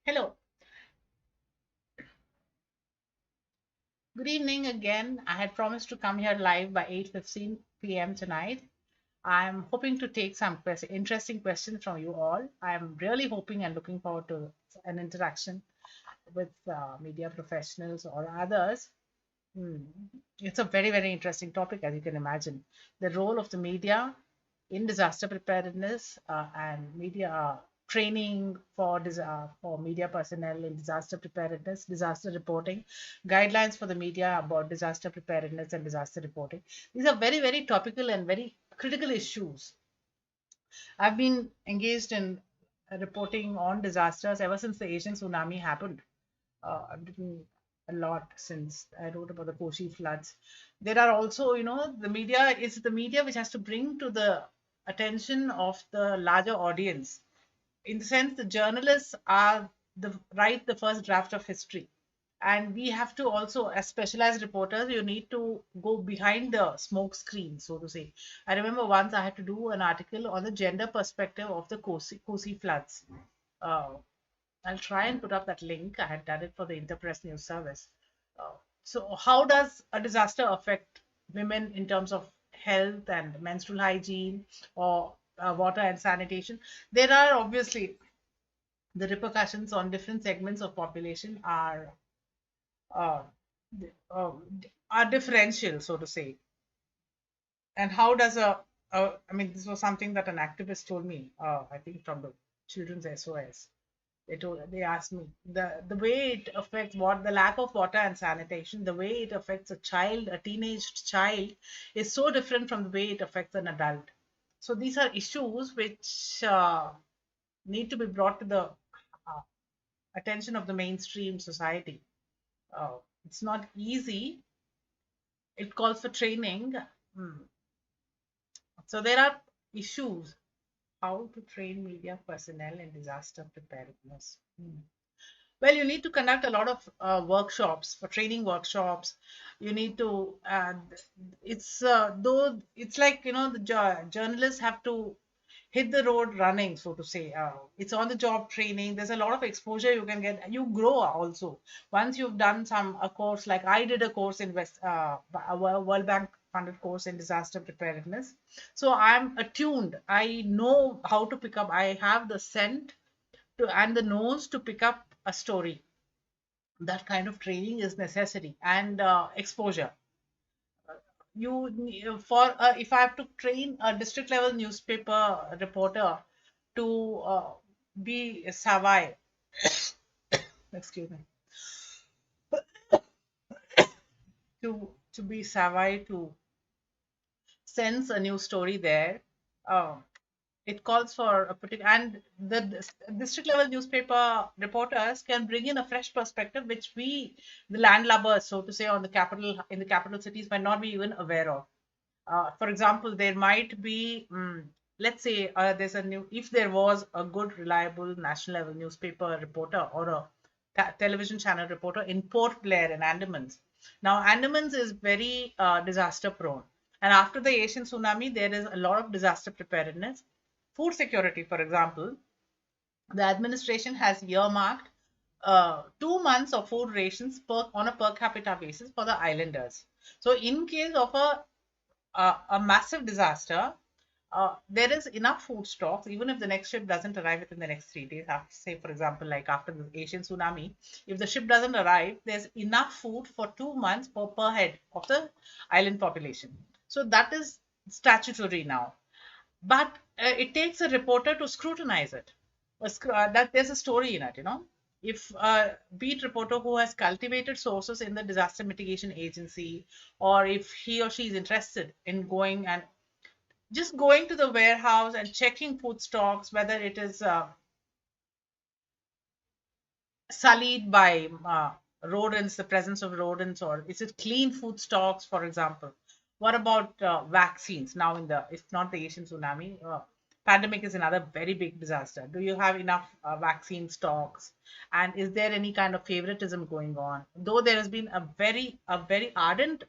Hello, good evening again. I had promised to come here live by 8:15 p.m. tonight. I'm hoping to take some interesting questions from you all. I'm really hoping and looking forward to an interaction with media professionals or others. Hmm. It's a very, very interesting topic, as you can imagine. The role of the media in disaster preparedness and media training for media personnel in disaster preparedness, disaster reporting, guidelines for the media about disaster preparedness and disaster reporting. These are very, very topical and very critical issues. I've been engaged in reporting on disasters ever since the Asian tsunami happened. I've written a lot since I wrote about the Koshi floods. There are also, the media is the media which has to bring to the attention of the larger audience. In the sense, the journalists are the write the first draft of history, and we have to also, as specialized reporters, you need to go behind the smoke screen, so to say. I remember once I had to do an article on the gender perspective of the Kosi floods. Uh, I'll try and put up that link. I had done it for the Interpress News Service. Uh, so, how does a disaster affect women in terms of health and menstrual hygiene or water and sanitation? There are obviously the repercussions on different segments of population uh, uh, are differential, so to say. And how does I mean, this was something that an activist told me, I think from the Children's SOS. They asked me the way it affects what the lack of water and sanitation, the way it affects a child, a teenage child, is so different from the way it affects an adult. So these are issues which need to be brought to the uh, attention of the mainstream society. It's not easy. It calls for training. Hmm. So there are issues. How to train media personnel in disaster preparedness. Hmm. Well, you need to conduct a lot of workshops for training workshops. You need to, it's though it's like, the journalists have to hit the road running, so to say. It's on the job training. There's a lot of exposure you can get. You grow also. Once you've done a course, like I did a course in a World Bank funded course in disaster preparedness. So I'm attuned. I know how to pick up. I have the scent and the nose to pick up a story. That kind of training is necessary, and exposure. For if I have to train a district level newspaper reporter to be savvy, excuse me, to be savvy to sense a new story there. Uh, it calls for a particular, and the district level newspaper reporters can bring in a fresh perspective which we, the landlubbers, so to say, on the capital in the capital cities, might not be even aware of. For example, there might be, let's say, there's a new, if there was a good, reliable national level newspaper reporter or a television channel reporter in Port Blair in Andamans. Now, Andamans is very disaster prone. And after the Asian tsunami, there is a lot of disaster preparedness. Food security, for example, the administration has earmarked 2 months of food rations on a per capita basis for the islanders. So, in case of a massive disaster, there is enough food stocks, even if the next ship doesn't arrive within the next 3 days. After, say, for example, like after the Asian tsunami, if the ship doesn't arrive, there's enough food for 2 months per head of the island population. So that is statutory now. But it takes a reporter to scrutinize it. That there's a story in it, if a beat reporter who has cultivated sources in the disaster mitigation agency, or if he or she is interested in going to the warehouse and checking food stocks, whether it is sullied by rodents, the presence of rodents, or is it clean food stocks, for example. What about vaccines? Now, if not the Asian tsunami, pandemic is another very big disaster. Do you have enough vaccine stocks? And is there any kind of favoritism going on? Though there has been a very ardent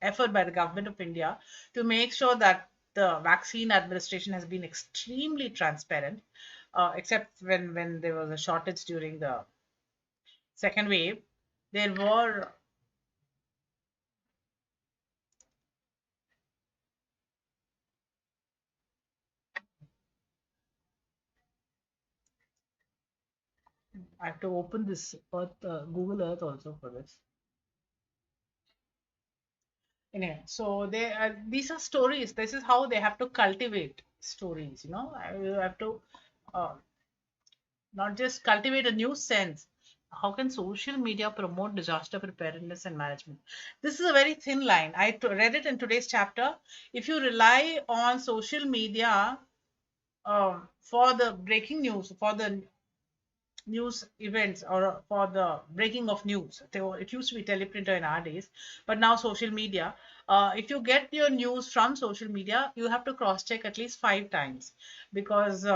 effort by the government of India to make sure that the vaccine administration has been extremely transparent, except when there was a shortage during the second wave. There were, I have to open this Earth, Google Earth also for this. Anyway, so these are stories. This is how they have to cultivate stories. You have to uh, not just cultivate a new sense. How can social media promote disaster preparedness and management? This is a very thin line. Read it in today's chapter. If you rely on social media for the breaking news, for the news events, or for the breaking of news. It used to be teleprinter in our days, but now social media. If you get your news from social media, you have to cross check at least 5 times, because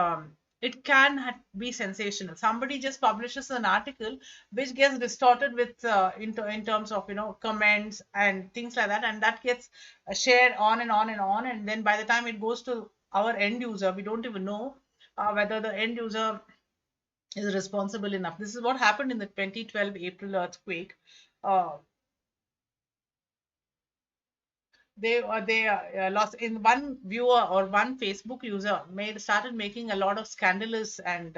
it can be sensational. Somebody just publishes an article which gets distorted with in terms of comments and things like that, and that gets shared on and on and on, and then by the time it goes to our end user, we don't even know whether the end user is responsible enough. This is what happened in the 2012 April earthquake. Uh, they lost in one viewer, or one Facebook user started making a lot of scandalous and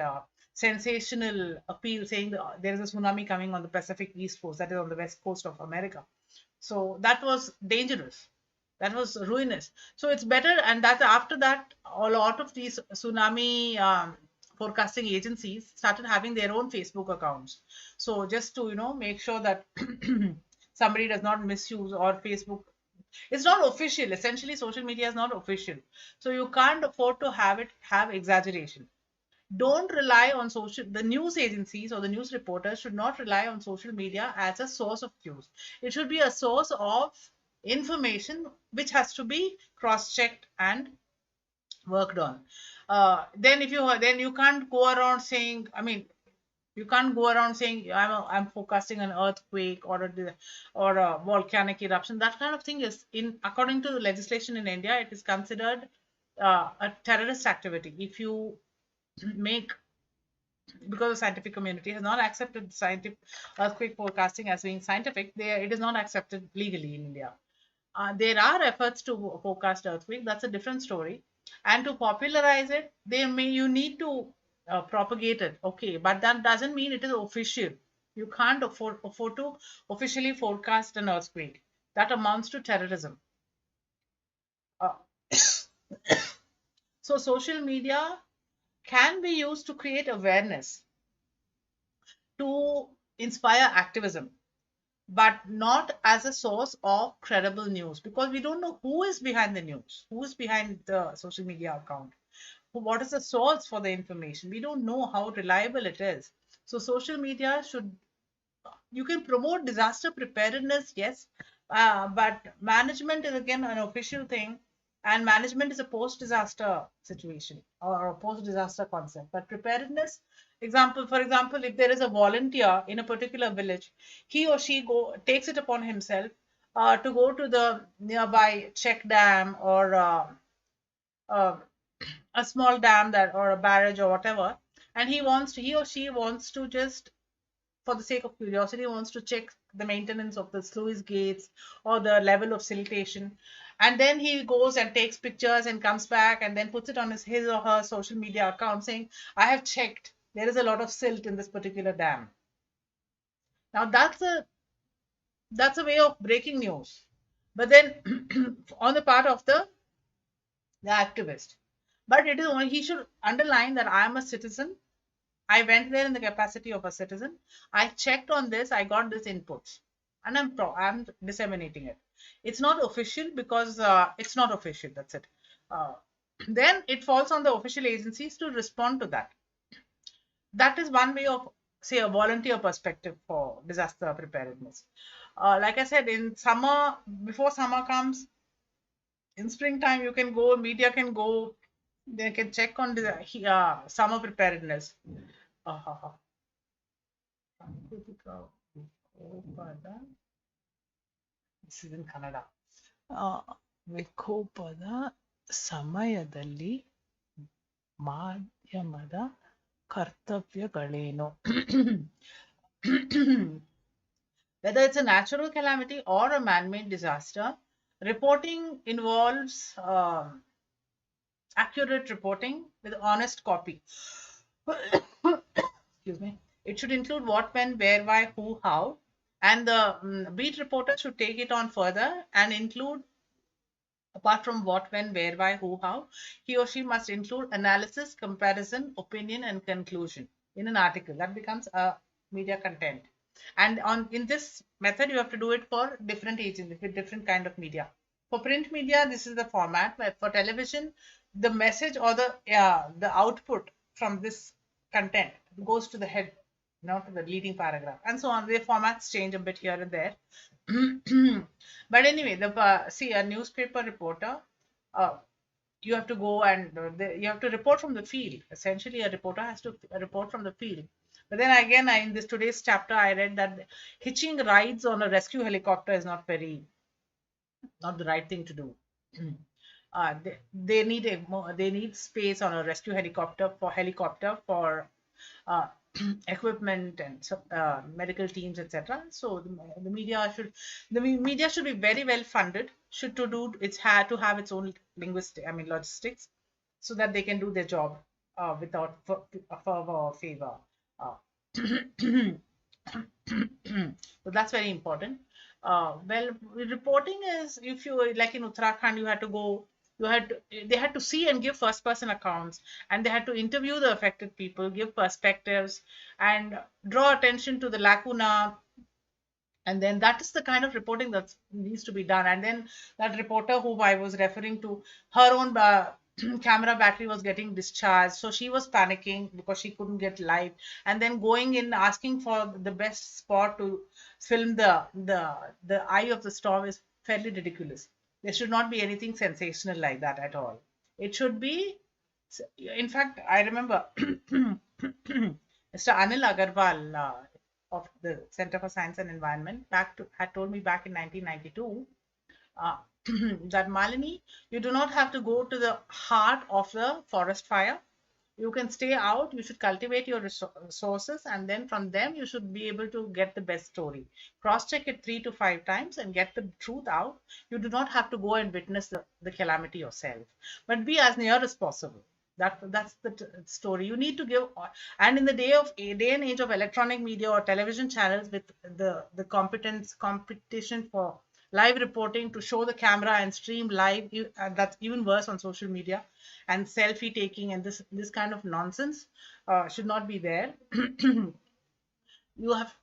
sensational appeal, saying that there is a tsunami coming on the Pacific East Coast, that is on the west coast of America. So that was dangerous. That was ruinous. So it's better, and that after that, a lot of these tsunami forecasting agencies started having their own Facebook accounts. So just to make sure that somebody does not misuse, or Facebook, it's not official. Essentially, social media is not official, so you can't afford to have exaggeration. Don't rely on social The news agencies or the news reporters should not rely on social media as a source of news. It should be a source of information which has to be cross-checked and worked on. Then you can't go around saying, you can't go around saying I'm forecasting an earthquake, or a volcanic eruption. That kind of thing is, in according to the legislation in India, it is considered a terrorist activity. If you make Because the scientific community has not accepted scientific earthquake forecasting as being scientific, it is not accepted legally in India. There are efforts to forecast earthquake. That's a different story. And to popularize it, you need to propagate it. Okay, but that doesn't mean it is official. You can't afford to officially forecast an earthquake. That amounts to terrorism. Uh, so social media can be used to create awareness, to inspire activism, but not as a source of credible news, because we don't know who is behind the news, who is behind the social media account, what is the source for the information. We don't know how reliable it is. So social media should You can promote disaster preparedness, yes, but management is again an official thing, and management is a post-disaster situation, or a post-disaster concept. But preparedness, for example, if there is a volunteer in a particular village, he or she takes it upon himself to go to the nearby check dam, or uh, a small dam, that or a barrage or whatever, and he or she wants to just, for the sake of curiosity, wants to check the maintenance of the sluice gates or the level of siltation. And then he goes and takes pictures and comes back and then puts it on his or her social media account saying, I have checked, there is a lot of silt in this particular dam. Now that's a way of breaking news. But then on the part of the activist. But it is only, he should underline that I am a citizen. I went there in the capacity of a citizen. I checked on this. I got this inputs, and I'm disseminating it. It's not official because it's not official. That's it. Uh, then it falls on the official agencies to respond to that. That is one way of, say, a volunteer perspective for disaster preparedness. Like I said, in summer, before summer comes, in springtime, you can go. Media can go. They can check on the summer preparedness. Uh, ಸಾಂಸ್ಕೃತಿಕ ವಿಕೋಪದ This is in Kannada. ವಿಕೋಪದ ಸಮಯದಲ್ಲಿ ಮಾಧ್ಯಮದ ಕರ್ತವ್ಯಗಳೇನು? Whether it's a natural calamity or a man-made disaster, reporting involves accurate reporting with honest copy. Excuse me. It should include what, when, where, why, who, how, and the beat reporter should take it on further and include, apart from what, when, where, why, who, how, he or she must include analysis, comparison, opinion, and conclusion in an article. That becomes a media content. And on in this method, you have to do it for different agencies with different kind of media. For print media, this is the format. But for television, the message or the output from this content goes to the head, not to the leading paragraph, and so on. The formats change a bit here and there. But anyway, the see a newspaper reporter, uh, you have to go and you have to report from the field. Essentially, a reporter has to report from the field. But then again, in this today's chapter, I read that hitching rides on a rescue helicopter is not the right thing to do. They need they need space on a rescue helicopter for uh, equipment and medical teams, etc. So the media should be very well funded. Should to do it's had to have its own logistics, so that they can do their job without fervor or favor. Uh, so that's very important. Well, reporting is, if you like in Uttarakhand, you had to go, they had to see and give first person accounts, and they had to interview the affected people, give perspectives, and draw attention to the lacuna, and then that is the kind of reporting that needs to be done. And then that reporter whom I was referring to, her own camera battery was getting discharged, so she was panicking because she couldn't get live, and then going in asking for the best spot to film the eye of the storm is fairly ridiculous. There should not be anything sensational like that at all. It should be, in fact, I remember Mr. Anil Agarwal of the Center for Science and Environment had told me back in 1992 uh, that Malini, you do not have to go to the heart of the forest fire. You can stay out, you should cultivate your resources, and then from them you should be able to get the best story. Cross check it 3 to 5 times and get the truth out. You do not have to go and witness the calamity yourself, but be as near as possible. That's the story you need to give. And in the day and age of electronic media or television channels with the competition for live reporting to show the camera and stream live, that's even worse on social media, and selfie taking and this kind of nonsense should not be there. You have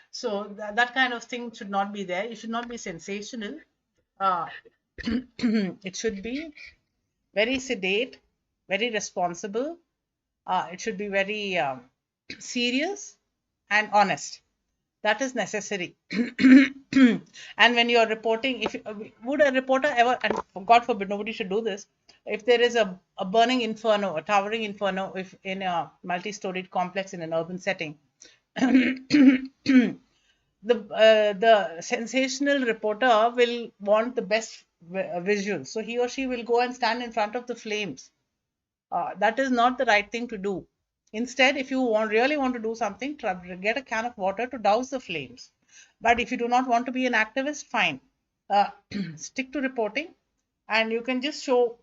so that kind of thing should not be there. It should not be sensational. uh, it should be very sedate, very responsible. It should be very serious and honest. That is necessary. And when you are reporting, if would a reporter ever, and God forbid nobody should do this, if there is a burning inferno, a towering inferno, if in a multi-storied complex in an urban setting, the sensational reporter will want the best visual, so he or she will go and stand in front of the flames. That is not the right thing to do. Instead, if you really want to do something, try, get a can of water to douse the flames. But if you do not want to be an activist, fine. Uh, Stick to reporting, and you can just show,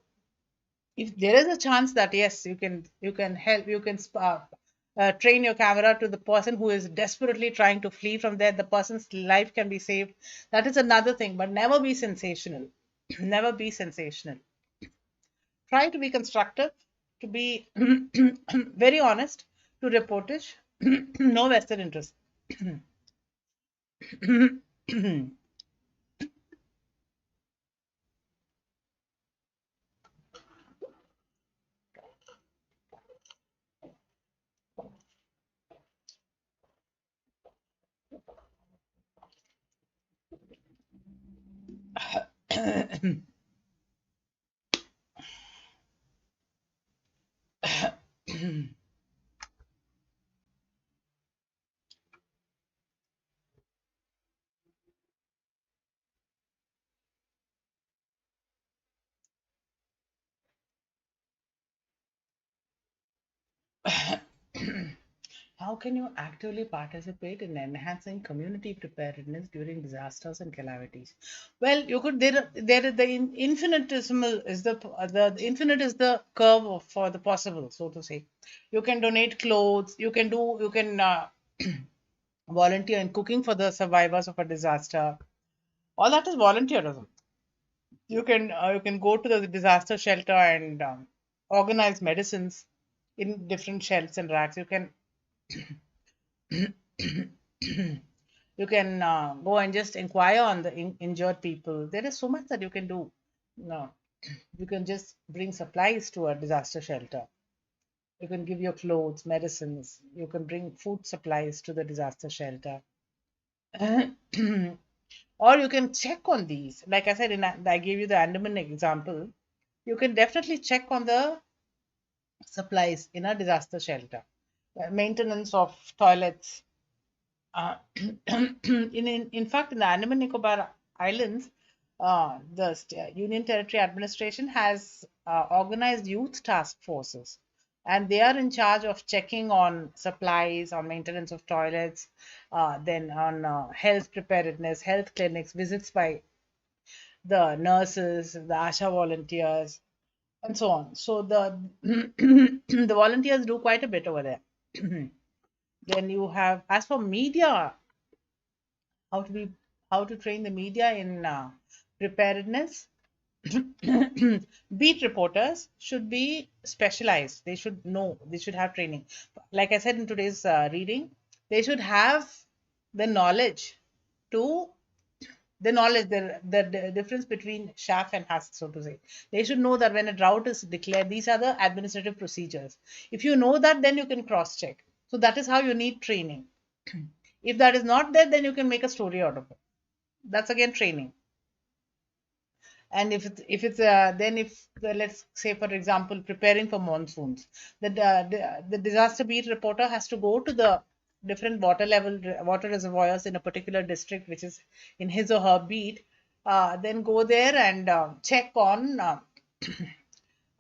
if there is a chance that yes, you can help, you can train your camera to the person who is desperately trying to flee from there. The person's life can be saved. That is another thing, but never be sensational. Never be sensational. Try to be constructive, to be very honest, to reportage, no vested interest. How can you actively participate in enhancing community preparedness during disasters and calamities? Well, you could there is the infinitesimal is the infinite is the curve for the possible, so to say. You can donate clothes. You can volunteer in cooking for the survivors of a disaster. All that is volunteerism. You can go to the disaster shelter and organize medicines in different shelves and racks. You can go and just inquire on the injured people. There is so much that you can do. No, you can just bring supplies to a disaster shelter. You can give your clothes, medicines. You can bring food supplies to the disaster shelter. Or you can check on these. Like I said, I gave you the Andaman example. You can definitely check on the supplies in a disaster shelter. Maintenance of toilets. In fact, in the Andaman Nicobar Islands, the Union Territory Administration has organized youth task forces, and they are in charge of checking on supplies, on maintenance of toilets, then on health preparedness, health clinics, visits by the nurses, the ASHA volunteers, and so on. So the the volunteers do quite a bit over there. Then you have, as for media, how to be how to train the media in preparedness. Beat reporters should be specialized. They should know. They should have training. Like I said in today's reading, they should have the knowledge to the difference between chaff and husk, so to say. They should know that when a drought is declared, these are the administrative procedures. If you know that, then you can cross check. So that is how you need training. If that is not there, then you can make a story out of it. That's again training. And if it's then if let's say for example preparing for monsoons, the disaster beat reporter has to go to the different water reservoirs in a particular district which is in his or her beat, then go there and check on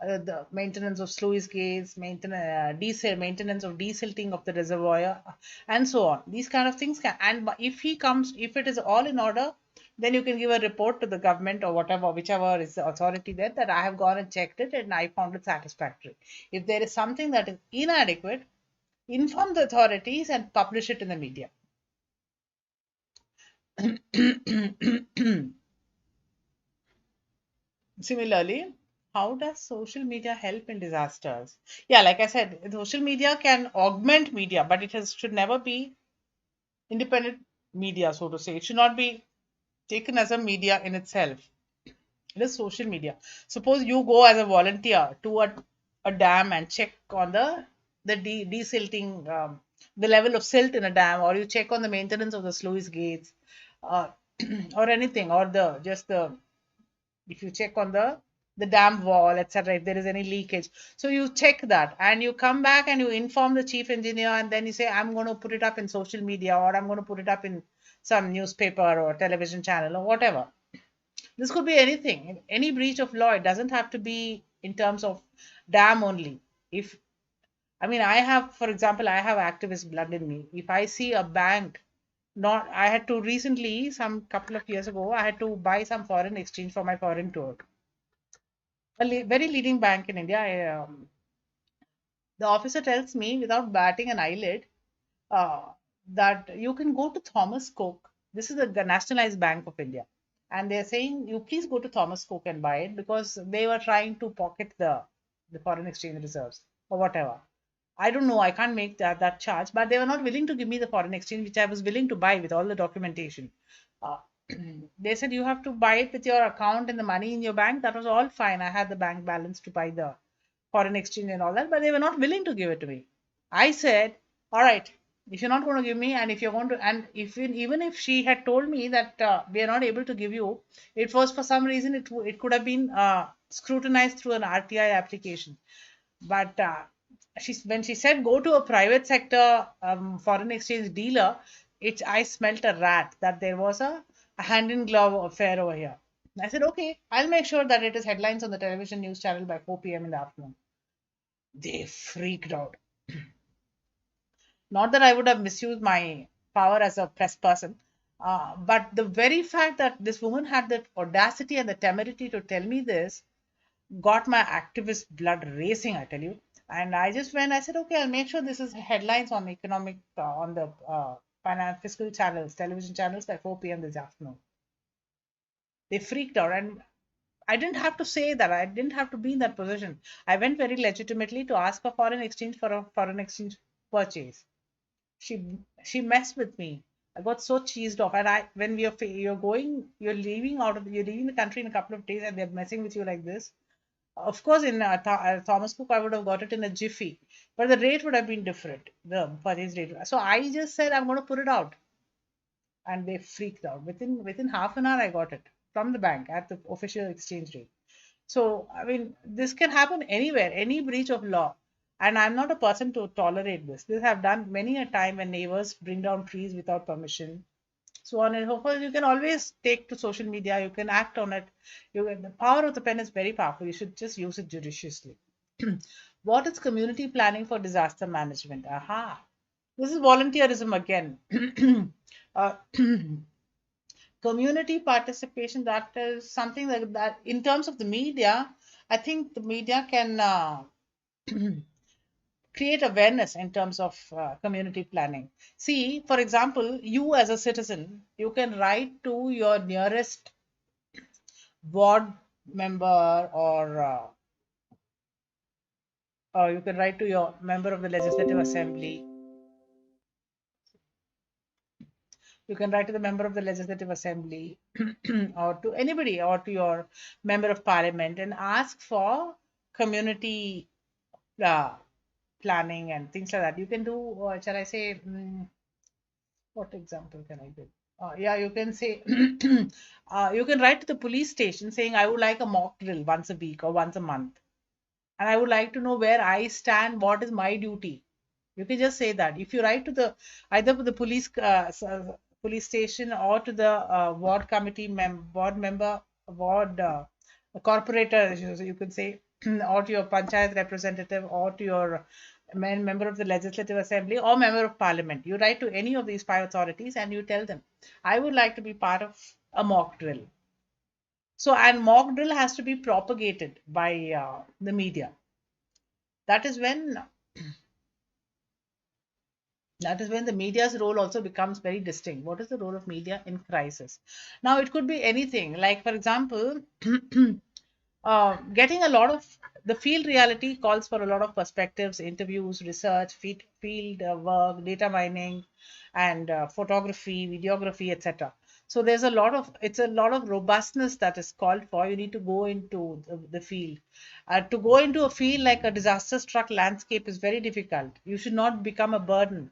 the maintenance of sluice gates, maintenance of desilting of the reservoir, and so on. These kind of things can, and if it is all in order, then you can give a report to the government or whatever, whichever is the authority there, that I have gone and checked it and I found it satisfactory. If there is something that is inadequate, inform the authorities and publish it in the media. Similarly, how does social media help in disasters? Yeah, like I said, social media can augment media, but should never be independent media, so to say. It should not be taken as a media in itself. It is social media. Suppose you go as a volunteer to a dam and check on desilting, the level of silt in a dam, or you check on the maintenance of the sluice gates, uh, or anything, or the just the if you check on the dam wall, etc., if there is any leakage, so you check that and you come back and you inform the chief engineer, and then you say I'm going to put it up in social media, or I'm going to put it up in some newspaper or television channel or whatever. This could be anything, any breach of law. It doesn't have to be in terms of dam only. If I mean, I have, for example, I have activist blood in me. If I see a bank, not, I had to recently, some couple of years ago, I had to buy some foreign exchange for my foreign tour. Very leading bank in India. The officer tells me without batting an eyelid uh, that you can go to Thomas Cook. This is the Nationalized Bank of India. And they're saying, you please go to Thomas Cook and buy it because they were trying to pocket the foreign exchange reserves or whatever. I don't know. I can't make that charge, but they were not willing to give me the foreign exchange, which I was willing to buy with all the documentation. Uh, they said you have to buy it with your account and the money in your bank. That was all fine. I had the bank balance to buy the foreign exchange and all that, but they were not willing to give it to me. I said, all right, if you're not going to give me, and if you're going to, and if even if she had told me that we are not able to give you, it was for some reason it could have been scrutinized through an RTI application. But when she said go to a private sector foreign exchange dealer, I smelt a rat that there was a hand in glove affair over here. I said, okay, I'll make sure that it is headlines on the television news channel by 4 p.m. in the afternoon. They freaked out. Not that I would have misused my power as a press person, but the very fact that this woman had the audacity and the temerity to tell me this got my activist blood racing, I tell you. And I just went, I said, okay, I'll make sure this is headlines on economic, on the finance, fiscal channels, television channels by 4 p.m. this afternoon. They freaked out. And I didn't have to say that. I didn't have to be in that position. I went very legitimately to ask for foreign exchange for a foreign exchange purchase. She messed with me. I got so cheesed off. And I when you're leaving you're leaving the country in a couple of days, and they're messing with you like this. Of course, in Thomas Cook, I would have got it in a jiffy, but the rate would have been different, the purchase rate. So I just said I'm going to put it out, and they freaked out. Within half an hour, I got it from the bank at the official exchange rate. So I mean, this can happen anywhere, any breach of law, and I'm not a person to tolerate this. This I've done many a time when neighbors bring down trees without permission, so on and so forth. You can always take to social media, you can act on it. The power of the pen is very powerful. You should just use it judiciously. What is community planning for disaster management? Aha, this is volunteerism again. uh, Community participation, that is something that in terms of the media, I think the media can create awareness in terms of community planning. See, for example, you as a citizen, you can write to your nearest ward member, or you can write to your member of the legislative assembly. You can write to the member of the legislative assembly or to anybody, or to your member of parliament, and ask for community uh, planning and things like that. You can do, shall I say, what example can I give? Yeah, you can say, you can write to the police station saying, I would like a mock drill once a week or once a month. And I would like to know where I stand, what is my duty. You can just say that. If you write to the either to the police station, or to the ward committee ward member, ward corporator, you could say, or to your panchayat representative, or to your member of the legislative assembly, or member of parliament. You write to any of these five authorities and you tell them, I would like to be part of a mock drill. So, and mock drill has to be propagated by the media. That is when the media's role also becomes very distinct. What is the role of media in crisis? Now, it could be anything. Like, for example, getting a lot of the field reality calls for a lot of perspectives, interviews, research, field work, data mining, and photography, videography, etc. So there's a lot of robustness that is called for. You need to go into the field. To go into a field like a disaster struck landscape is very difficult. You should not become a burden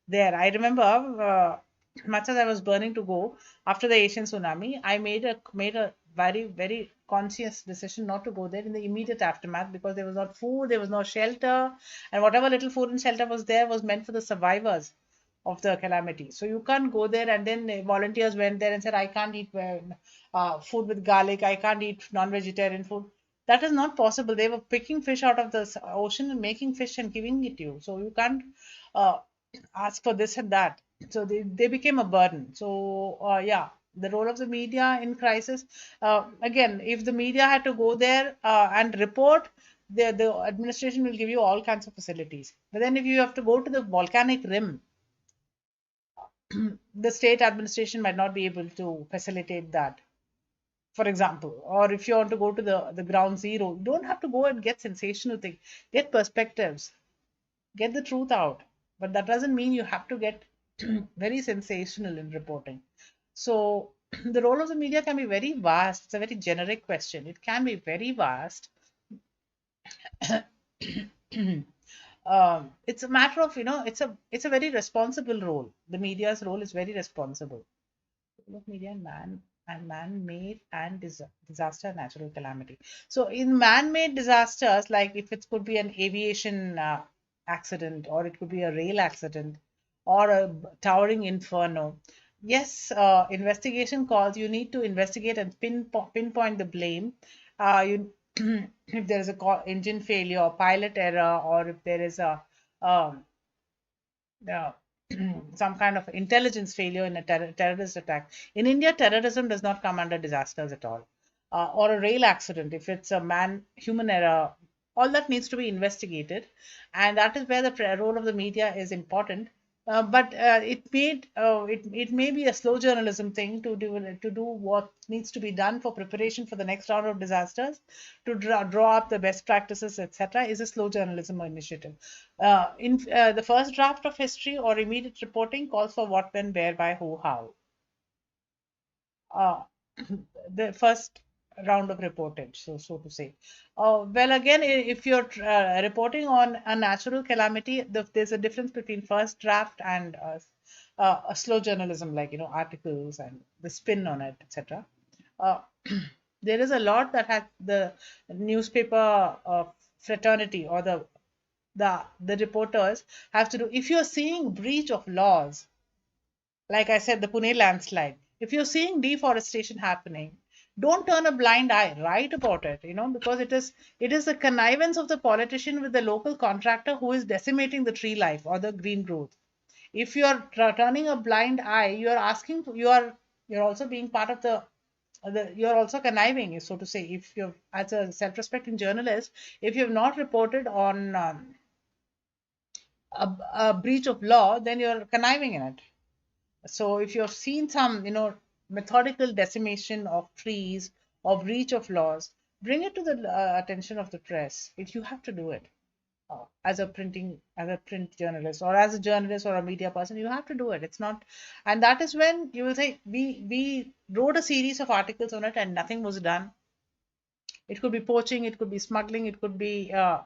there. I remember, much as I was burning to go after the Asian tsunami, I made a very, very conscious decision not to go there in the immediate aftermath, because there was not food, there was no shelter, and whatever little food and shelter was there was meant for the survivors of the calamity. So you can't go there. And then volunteers went there and said, I can't eat food with garlic, I can't eat non-vegetarian food. That is not possible. They were picking fish out of the ocean and making fish and giving it to you. So you can't uh, ask for this and that. So they became a burden. So yeah, the role of the media in crisis. Again, if the media had to go there and report, the administration will give you all kinds of facilities. But then if you have to go to the volcanic rim, the state administration might not be able to facilitate that, for example. Or if you want to go to the ground zero, you don't have to go and get sensational things. Get perspectives, get the truth out. But that doesn't mean you have to get very sensational in reporting. So the role of the media can be very vast. It's a very generic question. It can be very vast. It's a matter of, it's a very responsible role. The media's role is very responsible. Role of media and man-made and disaster and natural calamity. So in man-made disasters, like if it could be an aviation accident, or it could be a rail accident, or a towering inferno. Yes, investigation calls. You need to investigate and pinpoint the blame. You if there is a engine failure, or pilot error, or if there is um, uh, some kind of intelligence failure in a terrorist attack. In India, terrorism does not come under disasters at all, or a rail accident. If it's a human error, all that needs to be investigated, and that is where the role of the media is important. But it may be a slow journalism thing to do what needs to be done for preparation for the next round of disasters, to draw up the best practices, etc. Is a slow journalism initiative. In The first draft of history or immediate reporting calls for what, when, where, by, who, how. Uh, the first round of reportage, so to say. Well, again, if you're reporting on a natural calamity, there's a difference between first draft and a slow journalism, like articles and the spin on it, etc. Uh, there is a lot that has the newspaper fraternity or the reporters have to do. If you're seeing breach of laws, like I said, the Pune landslide, if you're seeing deforestation happening, don't turn a blind eye. Write about it, because it is the connivance of the politician with the local contractor who is decimating the tree life or the green growth. If you're turning a blind eye, you're also being part of you're also conniving, so to say. If you're, as a self-respecting journalist, if you've not reported on a breach of law, then you're conniving in it. So if you've seen some, methodical decimation of trees or breach of laws, bring it to the attention of the press. If you have to do it as a print journalist or as a journalist or a media person, you have to do it. It's not, and that is when you will say we wrote a series of articles on it and nothing was done. It could be poaching, it could be smuggling, it could be uh,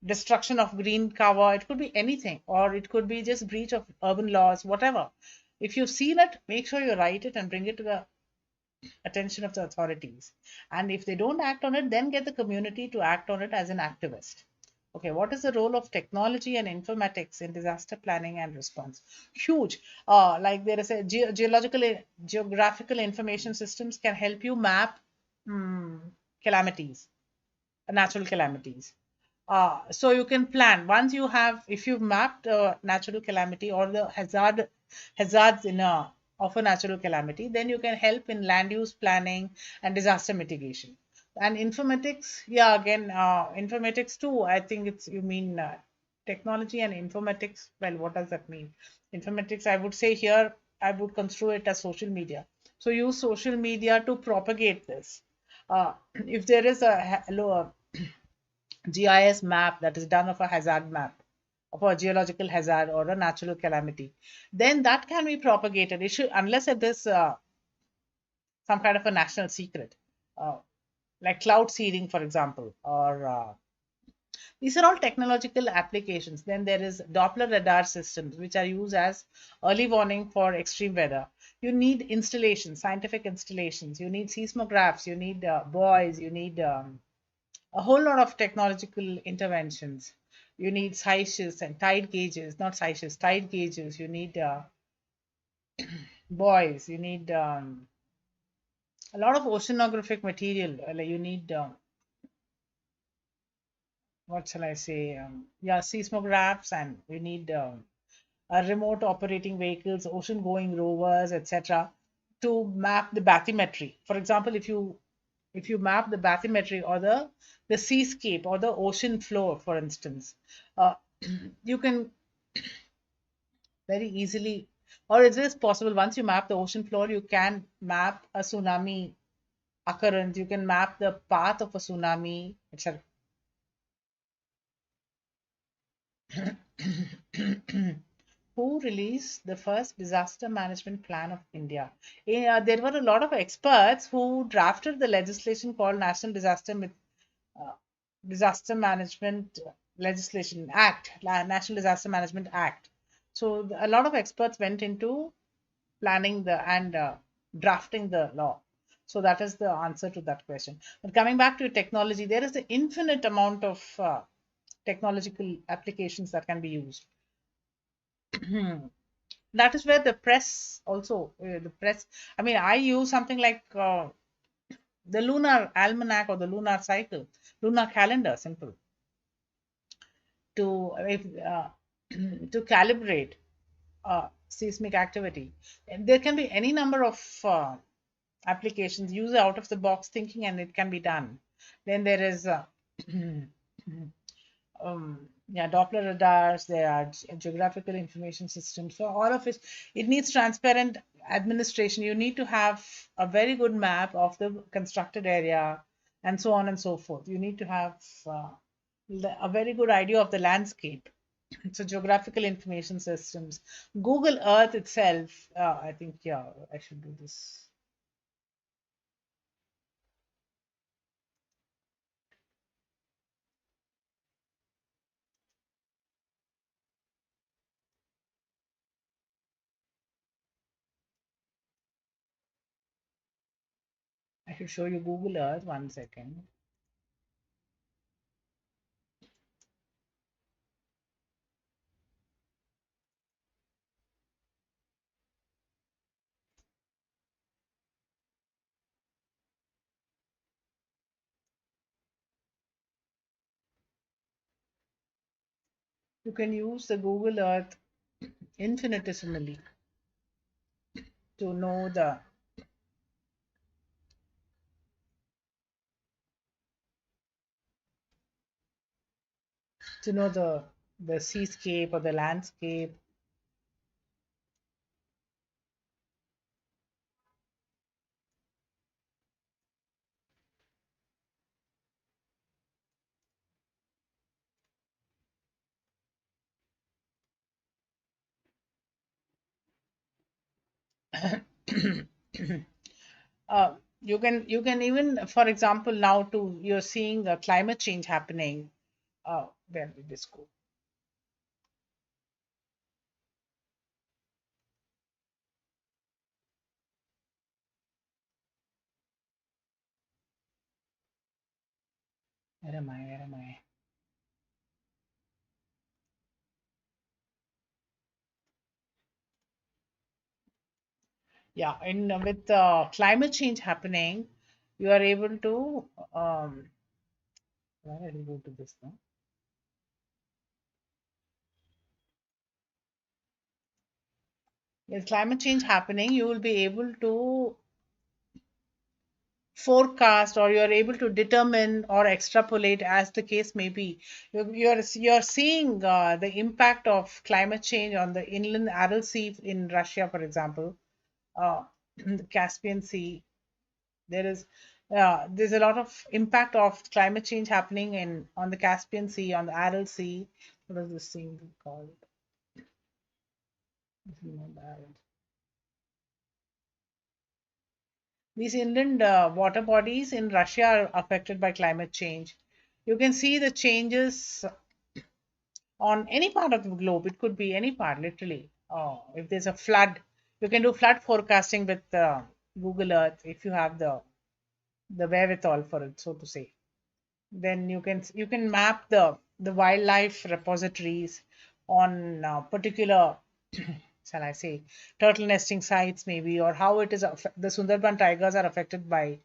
destruction of green cover, it could be anything, or it could be just breach of urban laws, whatever. If you've seen it, make sure you write it and bring it to the attention of the authorities. And if they don't act on it, then get the community to act on it as an activist. Okay, what is the role of technology and informatics in disaster planning and response? Huge. Like there is a geographical information systems can help you map mm, calamities, natural calamities. So you can plan once you have, if you've mapped a natural calamity or the hazards in a of a natural calamity, then you can help in land use planning and disaster mitigation. And informatics, yeah, again, informatics too. I think it's you mean technology and informatics. Well, what does that mean? Informatics, I would say here, I would construe it as social media. So use social media to propagate this. If there is a GIS map that is done of a hazard map, of a geological hazard or a natural calamity, then that can be propagated. It should, unless it is some kind of a national secret, uh, like cloud seeding, for example, or these are all technological applications. Then there is Doppler radar systems, which are used as early warning for extreme weather. You need installations, scientific installations. You need seismographs. You need buoys. You need a whole lot of technological interventions. You need seiches and tide gauges, not seiches, tide gauges. You need buoys. You need a lot of oceanographic material. Like you need, what shall I say? Yeah, seismographs, and you need remote operating vehicles, ocean going rovers, etc., to map the bathymetry. For example, if you map the bathymetry or the seascape or the ocean floor, for instance, uh, you can very easily, or it is possible, once you map the ocean floor, you can map a tsunami occurrence, you can map the path of a tsunami, etc. Who released the first disaster management plan of India? There were a lot of experts who drafted the legislation called uh, Disaster Management Legislation Act, National Disaster Management Act. So a lot of experts went into planning and drafting the law. So that is the answer to that question. But coming back to technology, there is an infinite amount of technological applications that can be used. That is where the press also, the press, I mean, I use something like the lunar almanac or the lunar cycle, lunar calendar, simple. to if, to calibrate seismic activity. And there can be any number of applications. Use out of the box thinking, and it can be done. Then there is yeah, Doppler radars, there are geographical information systems. So all of it needs transparent administration. You need to have a very good map of the constructed area and so on and so forth. You need to have a very good idea of the landscape. So geographical information systems. Google Earth itself, I think, yeah, I should do this. I should show you Google Earth. 1 second. You can use the Google Earth infinitesimally to know the seascape or the landscape. You can even, for example, now to you're seeing a climate change happening. Where did this go? Where am I? Where am I? Yeah, in with climate change happening, you are able to where did we go to this now? With climate change happening, you will be able to forecast, or you're able to determine or extrapolate, as the case may be. You're seeing the impact of climate change on the inland Aral Sea in Russia, for example, the Caspian Sea. There's a lot of impact of climate change happening in on the Caspian Sea, on the Aral Sea. What is this thing called? This is not the Aral. These inland water bodies in Russia are affected by climate change. You can see the changes on any part of the globe. It could be any part, literally. If there's a flood, you can do flood forecasting with Google Earth if you have the wherewithal for it, so to say. Then you can map the wildlife repositories on particular, shall I say, turtle nesting sites maybe, or how it is the Sundarban tigers are affected by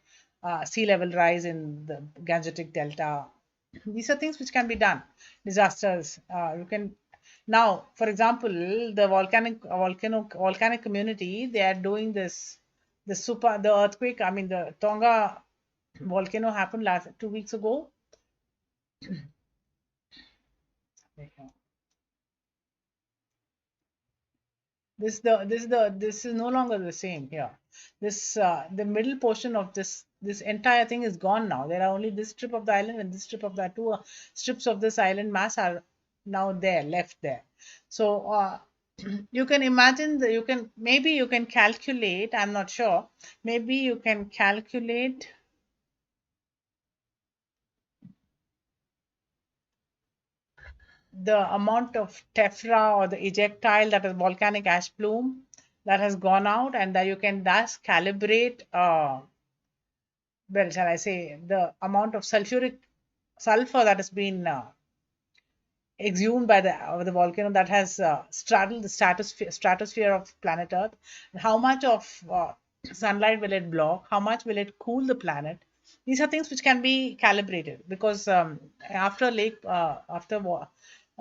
sea level rise in the Gangetic Delta. These are things which can be done. Disasters. You can now, for example, the volcanic community. They are doing this. The earthquake. I mean, the Tonga volcano happened last 2 weeks ago. This is no longer the same here. This the middle portion of this entire thing is gone now. There are only this strip of the island and this strip of the two strips of this island mass are now there, left there. So you can imagine that you can calculate. I'm not sure. Maybe you can calculate the amount of tephra or the ejectile, that is volcanic ash plume, that has gone out, and that you can thus calibrate, well, shall I say, the amount of sulfur that has been exhumed by the volcano that has straddled the stratosphere of planet Earth, and how much of sunlight will it block, how much will it cool the planet. These are things which can be calibrated because after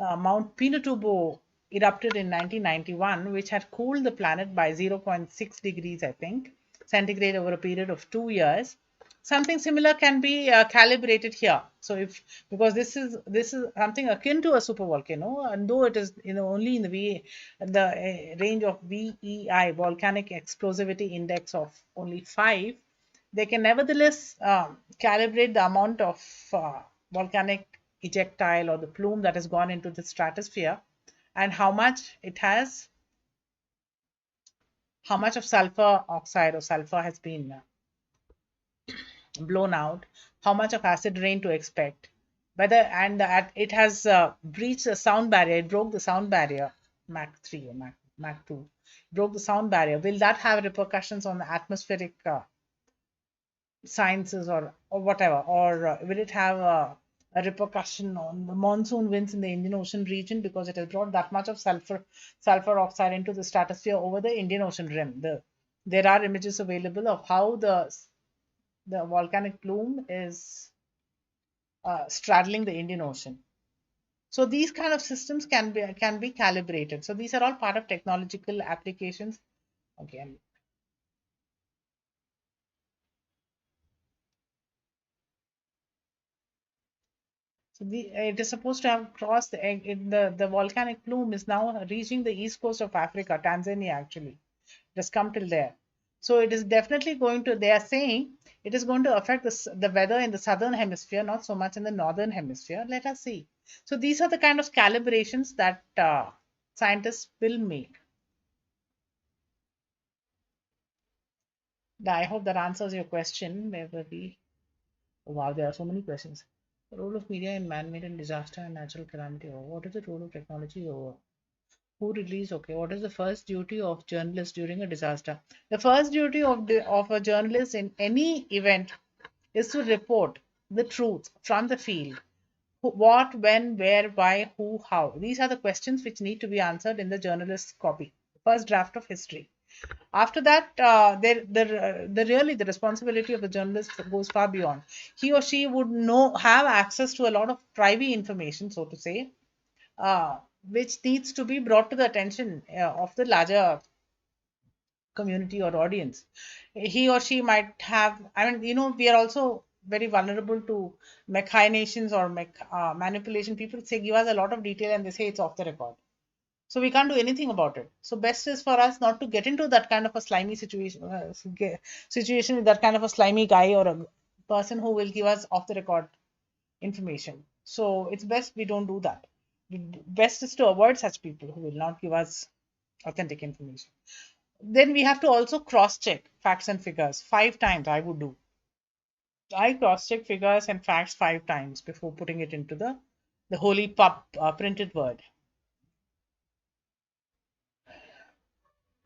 Mount Pinatubo erupted in 1991, which had cooled the planet by 0.6 degrees, I think, centigrade over a period of 2 years. Something similar can be calibrated here. So, if because this is something akin to a supervolcano, and though it is only in the range of VEI, volcanic explosivity index of only 5, they can nevertheless calibrate the amount of volcanic ejectile or the plume that has gone into the stratosphere, and how much of sulfur oxide or sulfur has been blown out, how much of acid rain to expect, whether and that it has breached the sound barrier, it broke the sound barrier, Mach 3 or Mach 2, broke the sound barrier. Will that have repercussions on the atmospheric sciences or whatever, or will it have a repercussion on the monsoon winds in the Indian Ocean region because it has brought that much of sulfur oxide into the stratosphere over the Indian Ocean rim? There are images available of how the volcanic plume is straddling the Indian Ocean. So these kind of systems can be calibrated. So these are all part of technological applications. Okay. So it is supposed to have crossed the volcanic plume is now reaching the east coast of Africa, Tanzania actually. It has come till there. So it is definitely going to, they are saying it is going to affect the weather in the southern hemisphere, not so much in the northern hemisphere. Let us see. So these are the kind of calibrations that scientists will make. I hope that answers your question. Maybe. Oh, wow, there are so many questions. The role of media in man-made and disaster and natural calamity. What is the role of technology? Who release? Okay, what is the first duty of journalists during a disaster? The first duty of a journalist in any event is to report the truth from the field. What, when, where, why, who, how. These are the questions which need to be answered in the journalist's copy, first draft of history. After that, the responsibility of the journalist goes far beyond. He or she would have access to a lot of private information, so to say, which needs to be brought to the attention of the larger community or audience. He or she might have, I mean, we are also very vulnerable to machinations or manipulation. People say, give us a lot of detail and they say it's off the record. So we can't do anything about it. So best is for us not to get into that kind of a slimy situation with that kind of a slimy guy or a person who will give us off the record information. So it's best we don't do that. Best is to avoid such people who will not give us authentic information. Then we have to also cross-check facts and figures 5 times. I would do. I cross-check figures and facts 5 times before putting it into the holy printed word.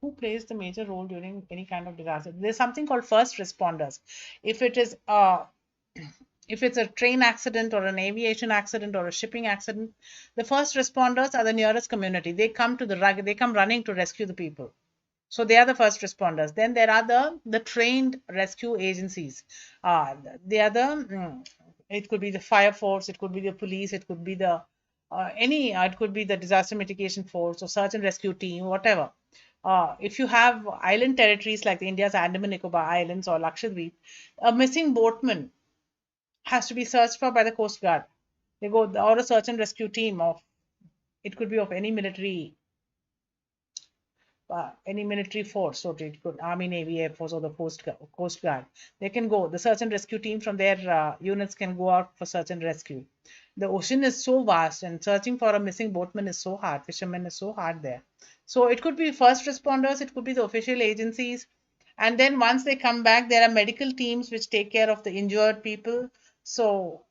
Who plays the major role during any kind of disaster? There's something called first responders. If it is if it's a train accident or an aviation accident or a shipping accident, the first responders are the nearest community. They come running to rescue the people. So they are the first responders. Then there are the trained rescue agencies. They are it could be the fire force, it could be the police, it could be it could be the disaster mitigation force or search and rescue team, whatever. If you have island territories like India's Andaman Nicobar Islands or Lakshadweep, a missing boatman has to be searched for by the Coast Guard. They go, or a search and rescue team it could be of any military force, so it could Army, Navy, Air Force, or the Coast Guard. They can go. The search and rescue team from their units can go out for search and rescue. The ocean is so vast, and searching for a missing boatman is so hard. Fishermen is so hard there. So it could be first responders, it could be the official agencies, and then once they come back, there are medical teams which take care of the injured people. So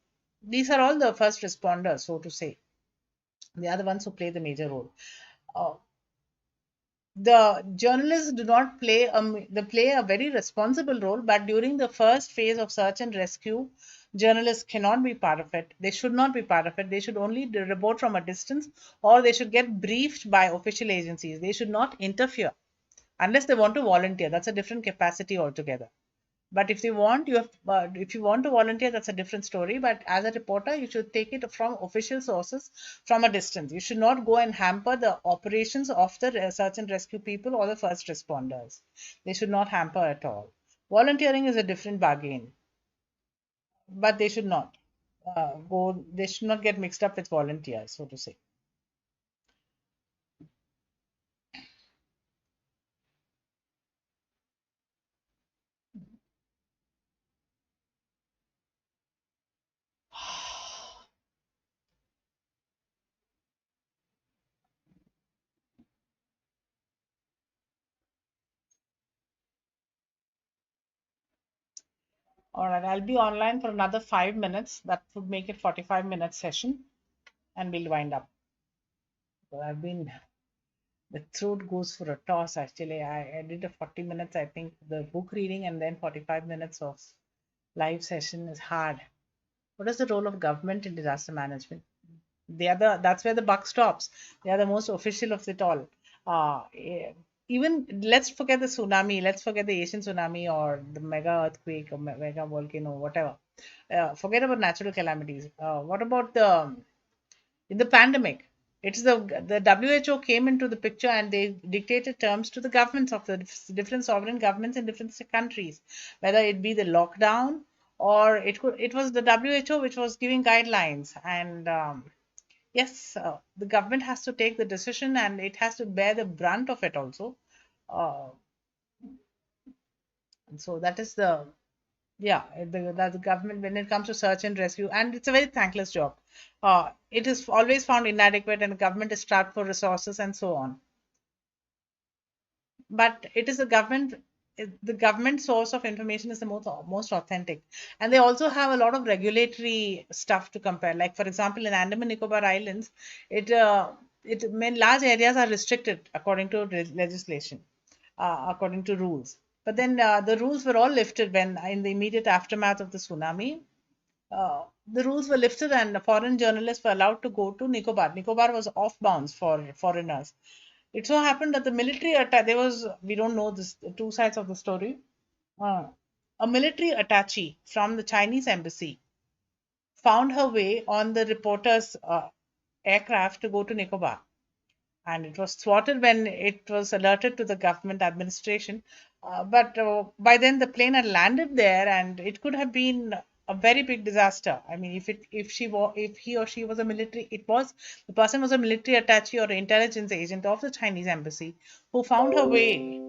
these are all the first responders, so to say. They are the ones who play the major role. The journalists do not play they play a very responsible role, but during the first phase of search and rescue, journalists cannot be part of it. They should not be part of it. They should only report from a distance, or they should get briefed by official agencies. They should not interfere unless they want to volunteer. That's a different capacity altogether. But if they want you have, if you want to volunteer, that's a different story. But as a reporter, you should take it from official sources from a distance. You should not go and hamper the operations of the search and rescue people or the first responders. They should not hamper at all. Volunteering is a different bargain, but they should not go. They should not get mixed up with volunteers, so to say. All right, I'll be online for another 5 minutes. That would make it 45-minute session, and we'll wind up. So I've been the throat goes for a toss actually. I did a 40 minutes, I think, the book reading, and then 45 minutes of live session is hard. What is the role of government in disaster management? That's where the buck stops. They are the most official of it all. Even let's forget the tsunami, let's forget the Asian tsunami or the mega earthquake or mega volcano, whatever. Forget about natural calamities. What about the in the pandemic? It's the WHO came into the picture and they dictated terms to the governments of the different sovereign governments in different countries, whether it be the lockdown or it was the WHO which was giving guidelines. And yes, the government has to take the decision and it has to bear the brunt of it also. Uh, so that is the yeah, the government when it comes to search and rescue, and it's a very thankless job. It is always found inadequate, and the government is strapped for resources and so on. But it is the government source of information is the most authentic, and they also have a lot of regulatory stuff to compare. Like for example, in Andaman Nicobar Islands, it large areas are restricted according to legislation, according to rules. But then the rules were all lifted when in the immediate aftermath of the tsunami. The rules were lifted and foreign journalists were allowed to go to Nicobar. Nicobar was off bounds for foreigners. It so happened that the military attack, there was, we don't know this, two sides of the story. Uh, a military attaché from the Chinese embassy found her way on the reporter's aircraft to go to Nicobar. And it was thwarted when it was alerted to the government administration. But by then the plane had landed there, and it could have been a very big disaster. I mean, if he or she was a military, the person was a military attaché or intelligence agent of the Chinese embassy who found her way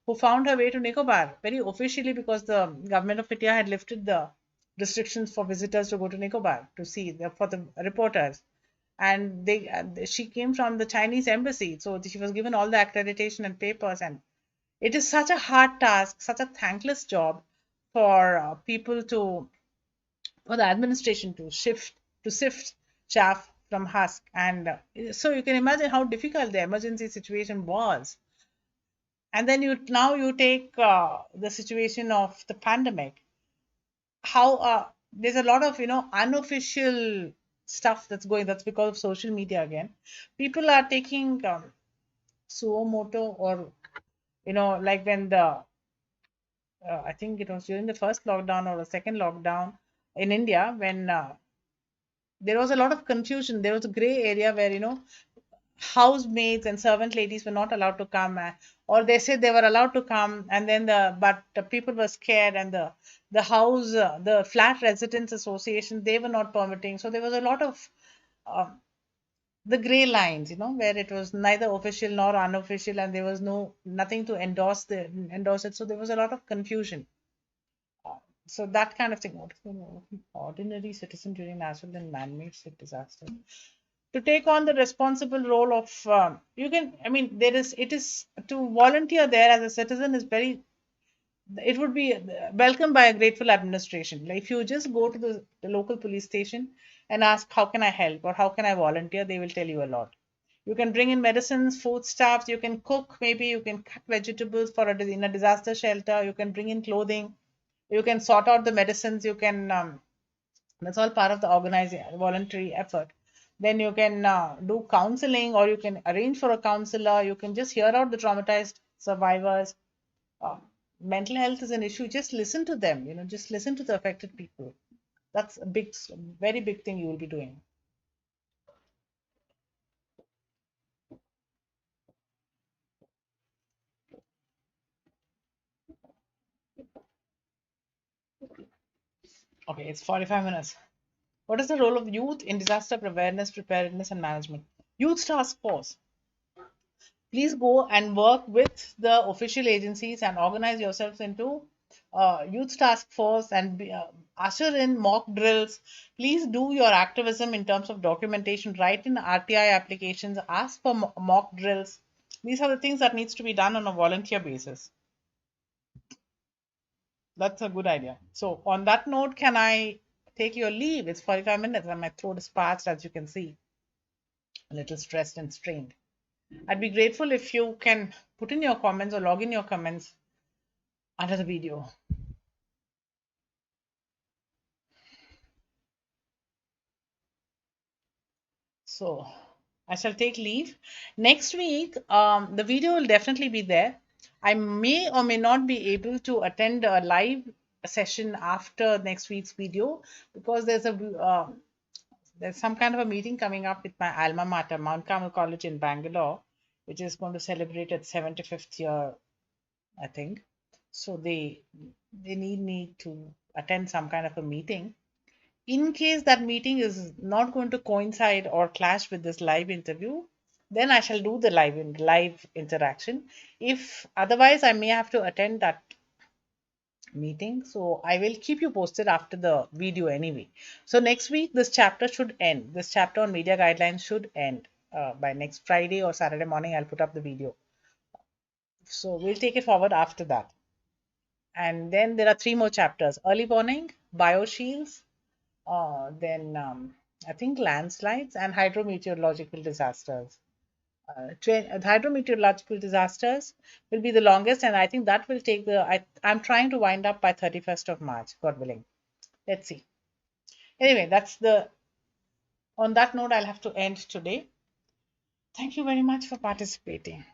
to Nicobar very officially because the government of India had lifted the restrictions for visitors to go to Nicobar to see for the reporters. And she came from the Chinese embassy, so she was given all the accreditation and papers. And it is such a hard task, such a thankless job for for the administration to sift chaff from husk. And so you can imagine how difficult the emergency situation was. And then you take the situation of the pandemic. How there's a lot of unofficial stuff that's going. That's because of social media again. People are taking suo moto, or like when the I think it was during the first lockdown or the second lockdown in India when there was a lot of confusion. There was a gray area where housemaids and servant ladies were not allowed to come, or they said they were allowed to come, and then the people were scared, and the flat residents association, they were not permitting. So there was a lot of uh, the gray lines, where it was neither official nor unofficial, and there was nothing to endorse it. So there was a lot of confusion. So that kind of thing. What is the ordinary citizen during natural and man-made disaster? To take on the responsible role of you can I mean there is it is to volunteer there as a citizen is very it would be welcomed by a grateful administration. Like if you just go to the local police station and ask how can I help or how can I volunteer, they will tell you a lot. You can bring in medicines, foodstuffs, you can cook, maybe you can cut vegetables in a disaster shelter, you can bring in clothing, you can sort out the medicines, you can that's all part of the organizing voluntary effort. Then you can do counseling, or you can arrange for a counselor. You can just hear out the traumatized survivors. Uh, mental health is an issue, just listen to them, just listen to the affected people. That's a big, very big thing you will be doing. Okay, it's 45 minutes. What is the role of youth in disaster awareness, preparedness, and management? Youth Task Force. Please go and work with the official agencies and organize yourselves into youth task force and usher in mock drills. Please do your activism in terms of documentation. Write in RTI applications. Ask for mock drills. These are the things that needs to be done on a volunteer basis. That's a good idea. So on that note, can I take your leave? It's 45 minutes and my throat is parched, as you can see, a little stressed and strained. I'd be grateful if you can put in your comments or log in your comments under the video. So I shall take leave. Next week, the video will definitely be there. I may or may not be able to attend a live session after next week's video because there's some kind of a meeting coming up with my alma mater, Mount Carmel College in Bangalore, which is going to celebrate its 75th year, I think. So they need me to attend some kind of a meeting. In case that meeting is not going to coincide or clash with this live interview, then I shall do the live interaction. If otherwise, I may have to attend that meeting. So I will keep you posted after the video anyway. So next week, this chapter should end. This chapter on media guidelines should end by next Friday or Saturday morning. I'll put up the video. So we'll take it forward after that. And then there are three more chapters: early warning, bioshields, then I think landslides and hydrometeorological disasters. Hydrometeorological disasters will be the longest, and I think that will take I'm trying to wind up by 31st of March, God willing. Let's see. Anyway, on that note, I'll have to end today. Thank you very much for participating.